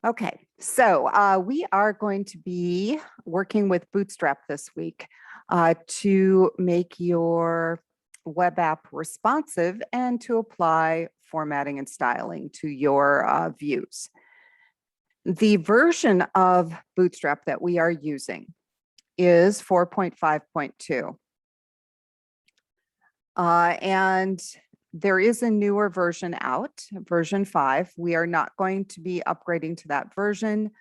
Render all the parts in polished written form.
Okay, so we are going to be working with Bootstrap this week to make your web app responsive and to apply formatting and styling to your views. The version of Bootstrap that we are using is 4.5.2. And there is a newer version out, version 5. We are not going to be upgrading to that version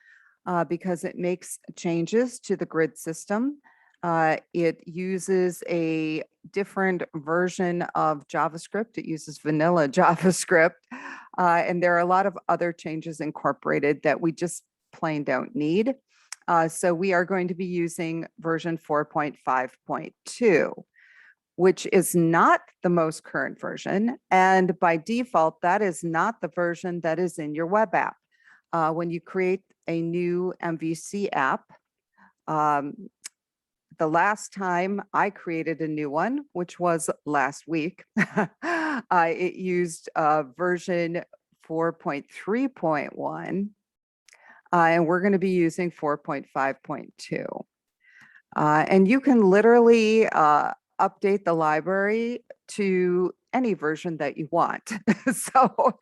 because it makes changes to the grid system. It uses a different version of JavaScript. It uses vanilla JavaScript. And there are a lot of other changes incorporated that we just plain don't need. So we are going to be using version 4.5.2. which is not the most current version. And by default, that is not the version that is in your web app. When you create a new MVC app, the last time I created a new one, which was last week, it used version 4.3.1, and we're going to be using 4.5.2. And you can literally update the library to any version that you want. So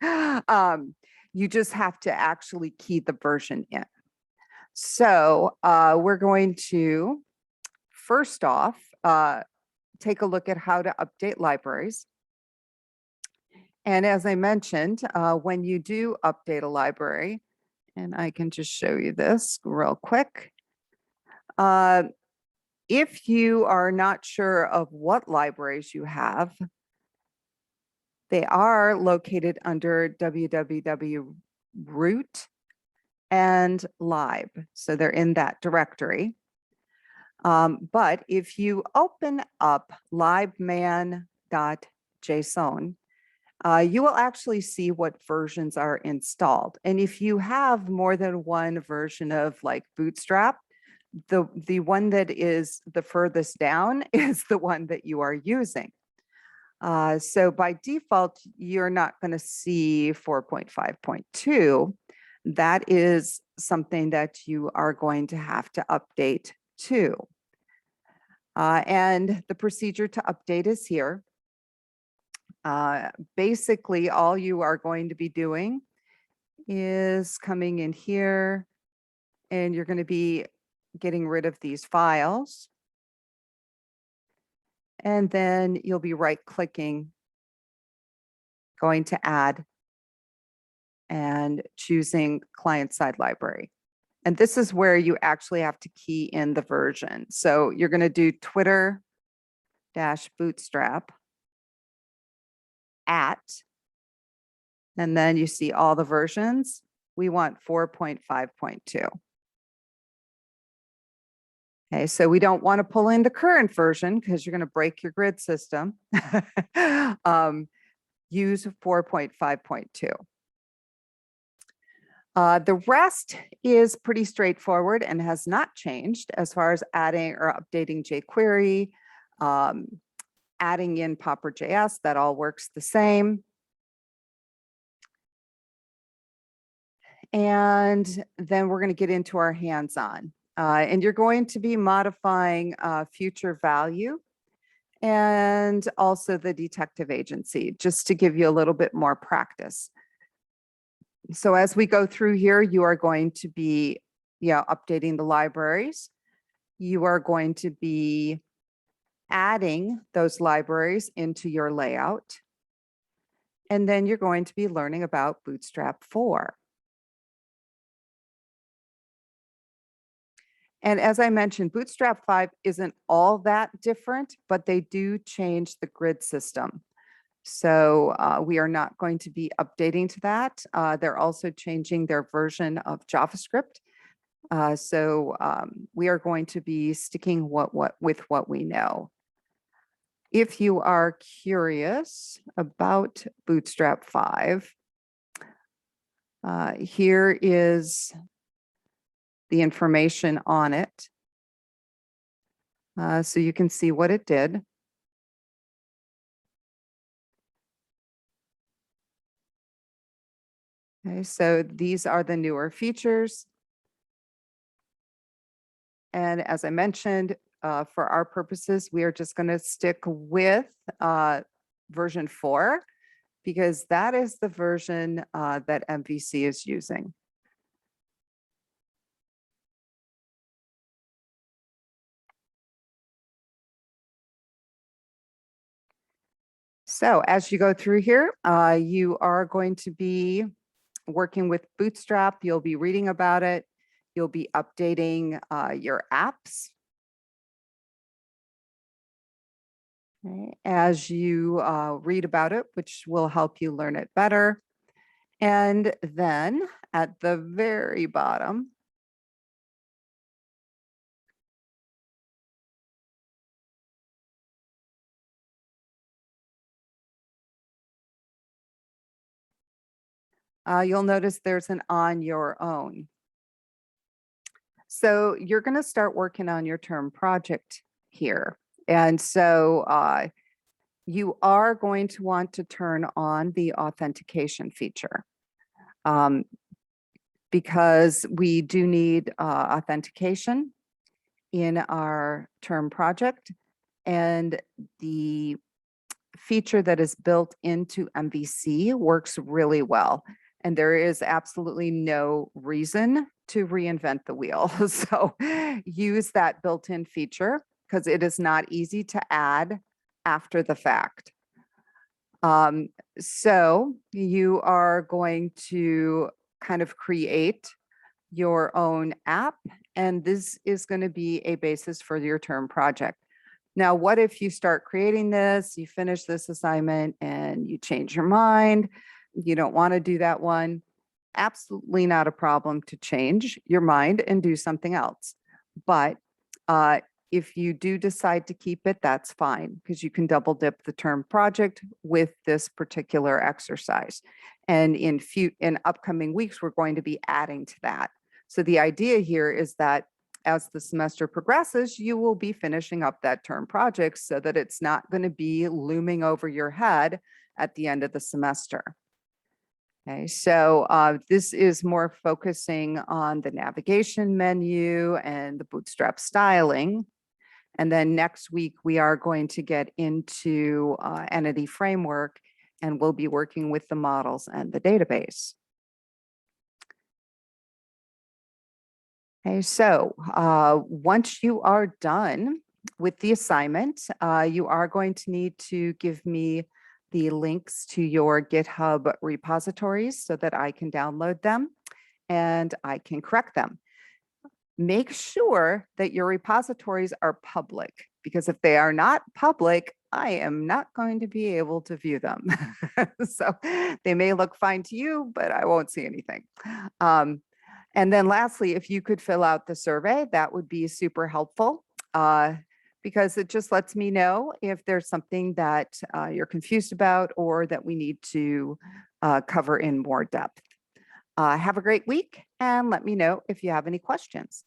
you just have to actually key the version in. So we're going to first off take a look at how to update libraries. And as I mentioned, when you do update a library, and I can just show you this real quick. If you are not sure of what libraries you have, they are located under www root and lib. So they're in that directory. But if you open up libman.json, you will actually see what versions are installed. And if you have more than one version of like Bootstrap, the one that is the furthest down is the one that you are using. So by default, you're not going to see 4.5.2. That is something that you are going to have to update to. And the procedure to update is here. Basically, all you are going to be doing is coming in here, and you're going to be getting rid of these files. And then you'll be right-clicking, going to add, and choosing client-side library. And this is where you actually have to key in the version. So you're going to do Twitter-bootstrap @ and then you see all the versions. We want 4.5.2. Okay, so we don't want to pull in the current version because you're going to break your grid system. Use 4.5.2. The rest is pretty straightforward and has not changed as far as adding or updating jQuery, adding in Popper.js, that all works the same. And then we're going to get into our hands-on. And you're going to be modifying future value and also the detective agency, just to give you a little bit more practice. So as we go through here, you are going to be updating the libraries. You are going to be adding those libraries into your layout. And then you're going to be learning about Bootstrap 4. And as I mentioned, Bootstrap 5 isn't all that different, but they do change the grid system. So we are not going to be updating to that. They're also changing their version of JavaScript. So we are going to be sticking with what we know. If you are curious about Bootstrap 5, here is the information on it. So you can see what it did. Okay, so these are the newer features. And as I mentioned, for our purposes, we are just going to stick with version 4 because that is the version that MVC is using. So as you go through here, you are going to be working with Bootstrap. You'll be reading about it. You'll be updating your apps. Okay, as you read about it, which will help you learn it better. And then at the very bottom, you'll notice there's an on your own. So you're going to start working on your term project here. And so you are going to want to turn on the authentication feature because we do need authentication in our term project. And the feature that is built into MVC works really well. And there is absolutely no reason to reinvent the wheel. So use that built-in feature because it is not easy to add after the fact. So you are going to kind of create your own app, and this is going to be a basis for your term project. Now, what if you start creating this, you finish this assignment and you change your mind, you don't want to do that one? Absolutely not a problem to change your mind and do something else. But if you do decide to keep it, that's fine because you can double dip the term project with this particular exercise. And in upcoming weeks, we're going to be adding to that. So the idea here is that as the semester progresses, you will be finishing up that term project so that it's not going to be looming over your head at the end of the semester. Okay, so this is more focusing on the navigation menu and the Bootstrap styling. And then next week, we are going to get into entity framework, and we'll be working with the models and the database. Okay, so once you are done with the assignment, you are going to need to give me the links to your GitHub repositories so that I can download them and I can correct them. Make sure that your repositories are public, because if they are not public, I am not going to be able to view them. So they may look fine to you, but I won't see anything. And then lastly, if you could fill out the survey, that would be super helpful because it just lets me know if there's something that you're confused about or that we need to cover in more depth. Have a great week and let me know if you have any questions.